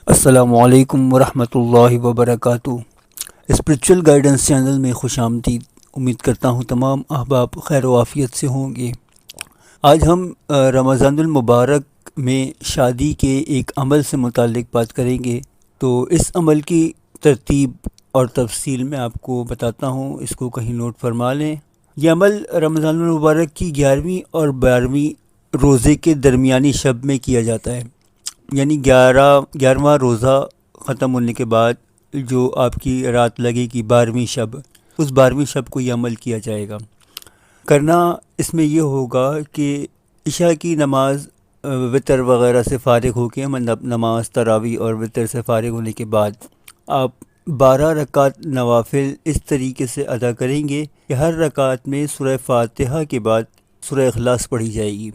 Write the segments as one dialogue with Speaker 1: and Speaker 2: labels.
Speaker 1: السلام علیکم ورحمۃ اللہ وبرکاتہ۔ اسپریچول گائیڈنس چینل میں خوش آمدید۔ امید کرتا ہوں تمام احباب خیر و عافیت سے ہوں گے۔ آج ہم رمضان المبارک میں شادی کے ایک عمل سے متعلق بات کریں گے۔ تو اس عمل کی ترتیب اور تفصیل میں آپ کو بتاتا ہوں، اس کو کہیں نوٹ فرما لیں۔ یہ عمل رمضان المبارک کی 11ویں اور 12ویں روزے کے درمیانی شب میں کیا جاتا ہے، یعنی 11واں روزہ ختم ہونے کے بعد جو آپ کی رات لگے گی 12ویں شب، اس 12ویں شب کو یہ عمل کیا جائے گا۔ کرنا اس میں یہ ہوگا کہ عشاء کی نماز وطر وغیرہ سے فارغ ہو کے، نماز تراویح اور وطر سے فارغ ہونے کے بعد آپ 12 رکعت نوافل اس طریقے سے ادا کریں گے کہ ہر رکعت میں سورہ فاتحہ کے بعد سورہ اخلاص پڑھی جائے گی،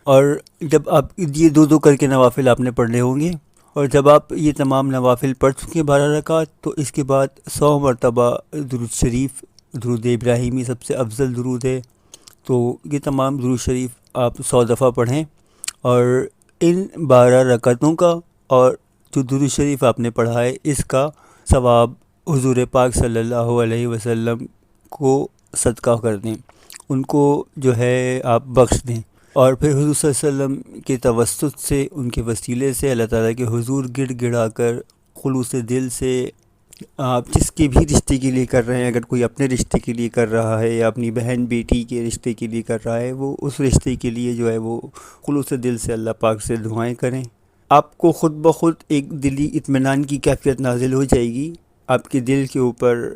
Speaker 1: اور جب آپ یہ دو کر کے نوافل آپ نے پڑھنے ہوں گے، اور جب آپ یہ تمام نوافل پڑھ چکے 12 رکعت، تو اس کے بعد 100 مرتبہ درود شریف، درود ابراہیمی سب سے افضل درود ہے، تو یہ تمام درود شریف آپ 100 دفعہ پڑھیں، اور ان 12 رکعتوں کا اور جو درود شریف آپ نے پڑھا ہے اس کا ثواب حضور پاک صلی اللہ علیہ وسلم کو صدقہ کر دیں، ان کو جو ہے آپ بخش دیں، اور پھر حضور صلی اللہ علیہ وسلم کے توسط سے، ان کے وسیلے سے اللہ تعالیٰ کے حضور گڑ گڑا کر خلوص دل سے آپ جس کے بھی رشتے کے لیے کر رہے ہیں، اگر کوئی اپنے رشتے کے لیے کر رہا ہے یا اپنی بہن بیٹی کے رشتے کے لیے کر رہا ہے، وہ اس رشتے کے لیے جو ہے وہ خلوص دل سے اللہ پاک سے دعائیں کریں۔ آپ کو خود بخود ایک دلی اطمینان کی کیفیت نازل ہو جائے گی، آپ کے دل کے اوپر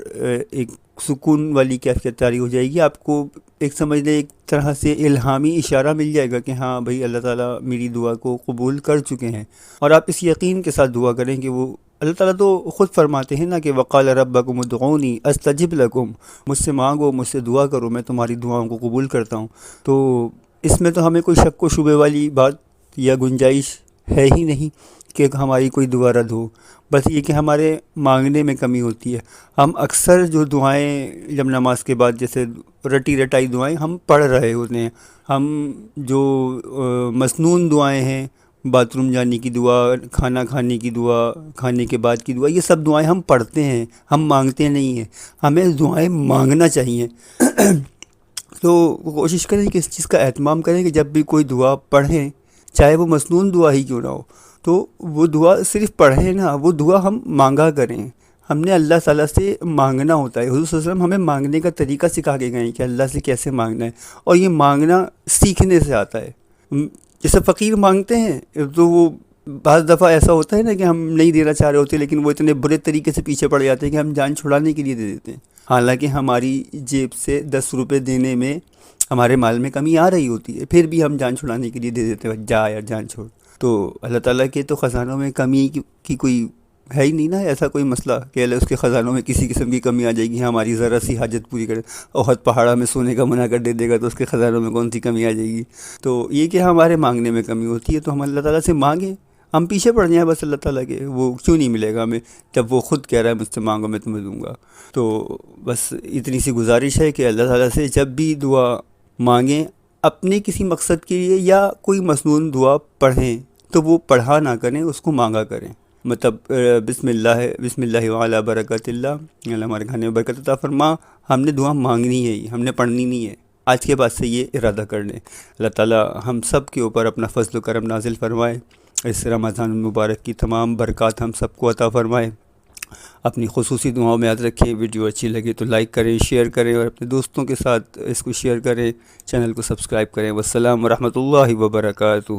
Speaker 1: ایک سکون والی کیفیت طاری ہو جائے گی، آپ کو ایک سمجھ لیں ایک طرح سے الہامی اشارہ مل جائے گا کہ ہاں بھئی اللہ تعالیٰ میری دعا کو قبول کر چکے ہیں، اور آپ اس یقین کے ساتھ دعا کریں کہ وہ اللہ تعالیٰ تو خود فرماتے ہیں نا کہ وقال ربکم ادعونی استجب لکم، مجھ سے مانگو، مجھ سے دعا کرو، میں تمہاری دعاؤں کو قبول کرتا ہوں۔ تو اس میں تو ہمیں کوئی شک و شبے والی بات یا گنجائش ہے ہی نہیں کہ ہماری کوئی دعا رد ہو، بس یہ کہ ہمارے مانگنے میں کمی ہوتی ہے۔ ہم اکثر جو دعائیں جب نماز کے بعد جیسے رٹی رٹائی دعائیں ہم پڑھ رہے ہوتے ہیں، ہم جو مسنون دعائیں ہیں، باتھ روم جانے کی دعا، کھانا کھانے کی دعا، کھانے کے بعد کی دعا، یہ سب دعائیں ہم پڑھتے ہیں، ہم مانگتے نہیں ہیں۔ ہمیں دعائیں مانگنا چاہیے۔ تو کوشش کریں کہ اس چیز کا اہتمام کریں کہ جب بھی کوئی دعا پڑھیں، چاہے وہ مسنون دعا ہی کیوں نہ ہو، تو وہ دعا صرف پڑھیں نا، وہ دعا ہم مانگا کریں۔ ہم نے اللہ تعالیٰ سے مانگنا ہوتا ہے۔ حضور صلی اللہ علیہ وسلم ہمیں مانگنے کا طریقہ سکھا کے گئے ہیں کہ اللہ سے کیسے مانگنا ہے، اور یہ مانگنا سیکھنے سے آتا ہے۔ جیسے فقیر مانگتے ہیں تو وہ بعض دفعہ ایسا ہوتا ہے نا کہ ہم نہیں دینا چاہ رہے ہوتے، لیکن وہ اتنے برے طریقے سے پیچھے پڑ جاتے ہیں کہ ہم جان چھڑانے کے لیے دے دیتے ہیں، حالانکہ ہماری جیب سے 10 روپے دینے میں ہمارے مال میں کمی آ رہی ہوتی ہے، پھر بھی ہم جان چھڑانے کے لیے دے دیتے ہیں، جا یار جان چھوڑ۔ تو اللہ تعالیٰ کے تو خزانوں میں کمی کی کوئی ہے ہی نہیں نا، ایسا کوئی مسئلہ کہ اللہ اس کے خزانوں میں کسی قسم کی کمی آ جائے گی، ہماری ذرا سی حاجت پوری کرے، احد پہاڑا میں سونے کا منع کر دے گا تو اس کے خزانوں میں کون سی کمی آ جائے گی۔ تو یہ کہ ہمارے مانگنے میں کمی ہوتی ہے، تو ہم اللہ تعالیٰ سے مانگیں، ہم پیچھے پڑ جائیں بس اللہ تعالیٰ کے، وہ کیوں نہیں ملے گا ہمیں جب وہ خود کہہ رہا ہے مجھ سے مانگو میں تمہیں دوں گا۔ تو بس اتنی سی گزارش ہے کہ اللہ تعالیٰ سے جب بھی دعا مانگیں، اپنے کسی مقصد کے لیے یا کوئی مسنون دعا پڑھیں تو وہ پڑھا نہ کریں، اس کو مانگا کریں، مطلب بسم اللہ وعلی برکت اللہ، اللہ ہمارے کھانے میں برکت عطا فرما، ہم نے دعا مانگنی ہے، ہم نے پڑھنی نہیں ہے۔ آج کے بعد سے یہ ارادہ کر لیں۔ اللہ تعالیٰ ہم سب کے اوپر اپنا فضل و کرم نازل فرمائے، اس رمضان المبارک کی تمام برکات ہم سب کو عطا فرمائے۔ اپنی خصوصی دعاؤں میں یاد رکھیں۔ ویڈیو اچھی لگے تو لائک کریں، شیئر کریں، اور اپنے دوستوں کے ساتھ اس کو شیئر کریں، چینل کو سبسکرائب کریں۔ والسلام ورحمۃ اللہ وبرکاتہ۔